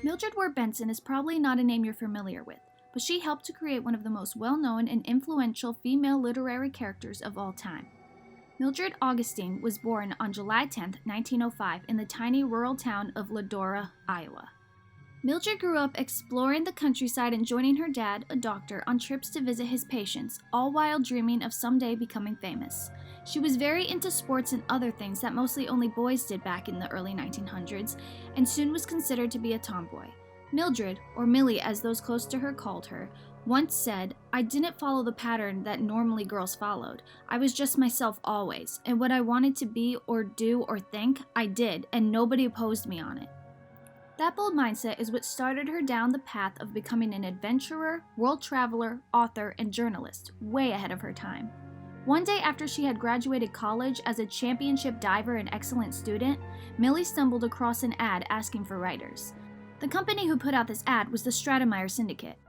Mildred Wirt Benson is probably not a name you're familiar with, but she helped to create one of the most well-known and influential female literary characters of all time. Mildred Augustine was born on July 10, 1905, in the tiny rural town of Ladora, Iowa. Mildred grew up exploring the countryside and joining her dad, a doctor, on trips to visit his patients, all while dreaming of someday becoming famous. She was very into sports and other things that mostly only boys did back in the early 1900s, and soon was considered to be a tomboy. Mildred, or Millie as those close to her called her, once said, "I didn't follow the pattern that normally girls followed. I was just myself always, and what I wanted to be or do or think, I did, and nobody opposed me on it." That bold mindset is what started her down the path of becoming an adventurer, world traveler, author, and journalist, way ahead of her time. One day after she had graduated college as a championship diver and excellent student, Millie stumbled across an ad asking for writers. The company who put out this ad was the Stratemeyer Syndicate.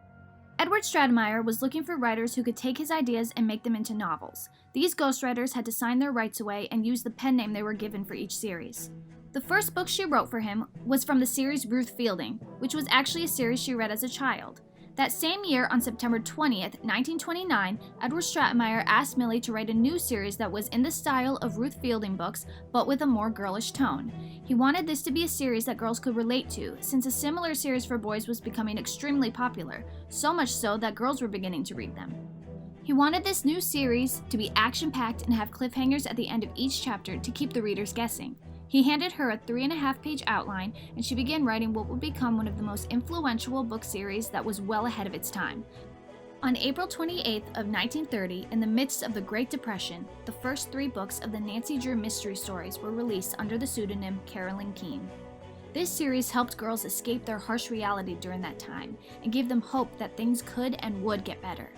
Edward Stratemeyer was looking for writers who could take his ideas and make them into novels. These ghostwriters had to sign their rights away and use the pen name they were given for each series. The first book she wrote for him was from the series Ruth Fielding, which was actually a series she read as a child. That same year, on September 20th, 1929, Edward Stratemeyer asked Millie to write a new series that was in the style of Ruth Fielding books, but with a more girlish tone. He wanted this to be a series that girls could relate to, since a similar series for boys was becoming extremely popular, so much so that girls were beginning to read them. He wanted this new series to be action-packed and have cliffhangers at the end of each chapter to keep the readers guessing. He handed her a 3.5-page outline, and she began writing what would become one of the most influential book series that was well ahead of its time. On April 28th of 1930, in the midst of the Great Depression, the first 3 books of the Nancy Drew mystery stories were released under the pseudonym Carolyn Keene. This series helped girls escape their harsh reality during that time, and gave them hope that things could and would get better.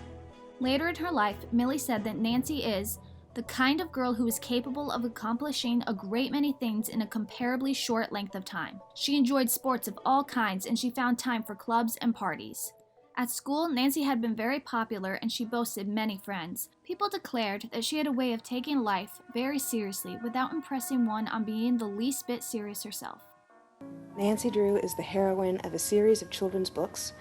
Later in her life, Millie said that Nancy is the kind of girl who is capable of accomplishing a great many things in a comparably short length of time. She enjoyed sports of all kinds, and she found time for clubs and parties. At school, Nancy had been very popular and she boasted many friends. People declared that she had a way of taking life very seriously without impressing one on being the least bit serious herself. Nancy Drew is the heroine of a series of children's books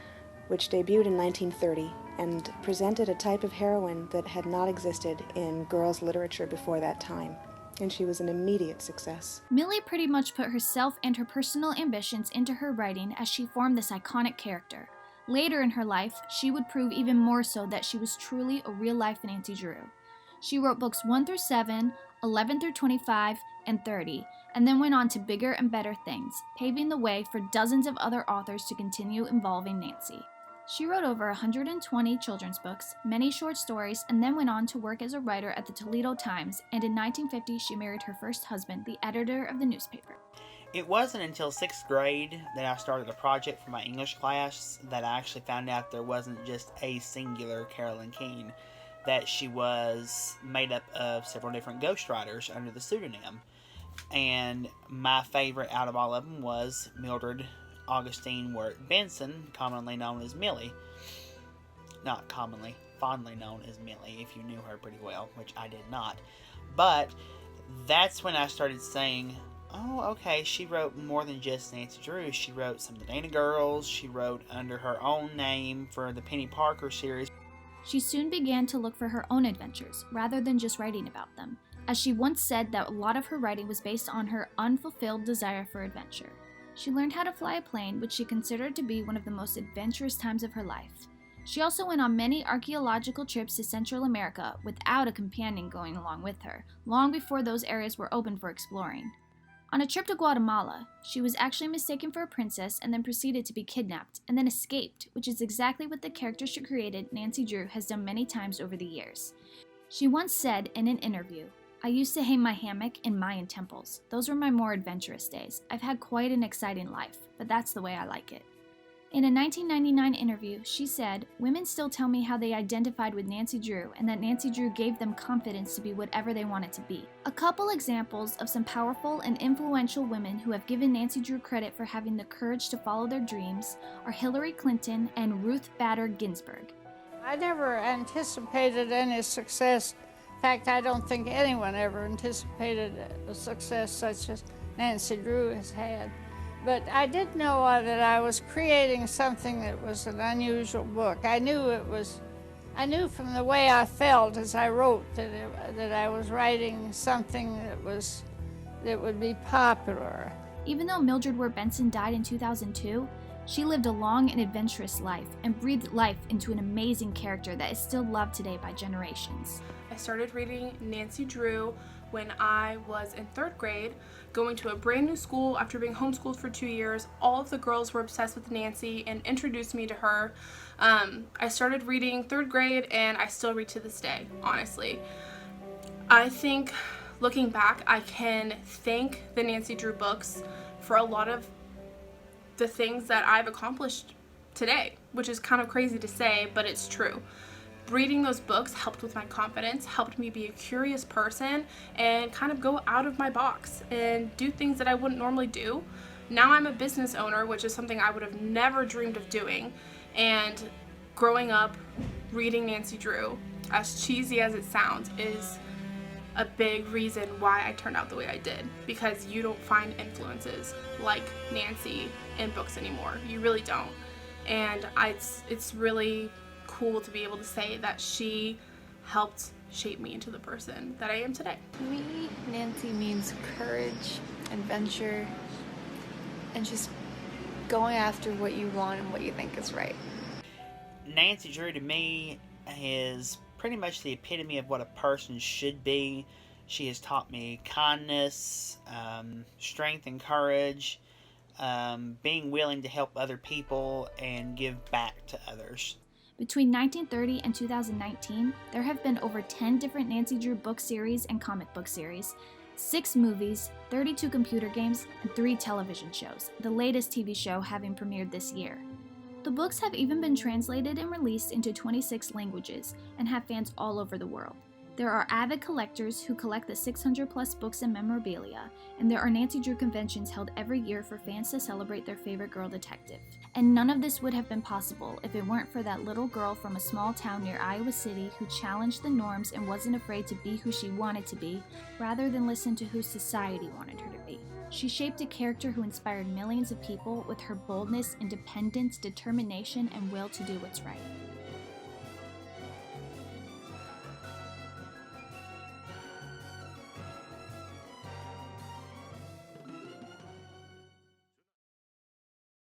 which debuted in 1930 and presented a type of heroine that had not existed in girls' literature before that time, and she was an immediate success. Millie pretty much put herself and her personal ambitions into her writing as she formed this iconic character. Later in her life, she would prove even more so that she was truly a real-life Nancy Drew. She wrote books 1 through 7, 11 through 25, and 30, and then went on to bigger and better things, paving the way for dozens of other authors to continue involving Nancy. She wrote over 120 children's books, many short stories, and then went on to work as a writer at the Toledo Times, and in 1950 she married her first husband, the editor of the newspaper. It wasn't until 6th grade that I started a project for my English class that I actually found out there wasn't just a singular Carolyn Keene, that she was made up of several different ghostwriters under the pseudonym. And my favorite out of all of them was Mildred Augustine Wirt Benson, commonly known as Millie. Not commonly, fondly known as Millie, if you knew her pretty well, which I did not. But that's when I started saying, oh, okay, she wrote more than just Nancy Drew. She wrote some of the Dana Girls. She wrote under her own name for the Penny Parker series. She soon began to look for her own adventures, rather than just writing about them, as she once said that a lot of her writing was based on her unfulfilled desire for adventure. She learned how to fly a plane, which she considered to be one of the most adventurous times of her life. She also went on many archaeological trips to Central America without a companion going along with her, long before those areas were open for exploring. On a trip to Guatemala, she was actually mistaken for a princess and then proceeded to be kidnapped, and then escaped, which is exactly what the character she created, Nancy Drew, has done many times over the years. She once said in an interview, "I used to hang my hammock in Mayan temples. Those were my more adventurous days. I've had quite an exciting life, but that's the way I like it." In a 1999 interview, she said, "Women still tell me how they identified with Nancy Drew and that Nancy Drew gave them confidence to be whatever they wanted to be." A couple examples of some powerful and influential women who have given Nancy Drew credit for having the courage to follow their dreams are Hillary Clinton and Ruth Bader Ginsburg. I never anticipated any success. In fact, I don't think anyone ever anticipated a success such as Nancy Drew has had. But I did know that I was creating something that was an unusual book. I knew from the way I felt as I wrote that I was writing something that would be popular. Even though Mildred Wirt Benson died in 2002, she lived a long and adventurous life and breathed life into an amazing character that is still loved today by generations. I started reading Nancy Drew when I was in 3rd grade, going to a brand new school after being homeschooled for 2 years. All of the girls were obsessed with Nancy and introduced me to her. I started reading 3rd grade and I still read to this day, honestly. I think, looking back, I can thank the Nancy Drew books for a lot of the things that I've accomplished today, which is kind of crazy to say, but it's true. Reading those books helped with my confidence, helped me be a curious person and kind of go out of my box and do things that I wouldn't normally do. Now I'm a business owner, which is something I would have never dreamed of doing. And growing up, reading Nancy Drew, as cheesy as it sounds, is a big reason why I turned out the way I did, because you don't find influences like Nancy in books anymore. You really don't. And it's really cool to be able to say that she helped shape me into the person that I am today. To me, Nancy means courage, adventure, and just going after what you want and what you think is right. Nancy Drew to me is pretty much the epitome of what a person should be. She has taught me kindness, strength and courage, being willing to help other people and give back to others. Between 1930 and 2019, there have been over 10 different Nancy Drew book series and comic book series, 6 movies, 32 computer games, and 3 television shows, the latest TV show having premiered this year. The books have even been translated and released into 26 languages and have fans all over the world. There are avid collectors who collect the 600 plus books and memorabilia, and there are Nancy Drew conventions held every year for fans to celebrate their favorite girl detective. And none of this would have been possible if it weren't for that little girl from a small town near Iowa City who challenged the norms and wasn't afraid to be who she wanted to be, rather than listen to who society wanted her to be. She shaped a character who inspired millions of people with her boldness, independence, determination, and will to do what's right.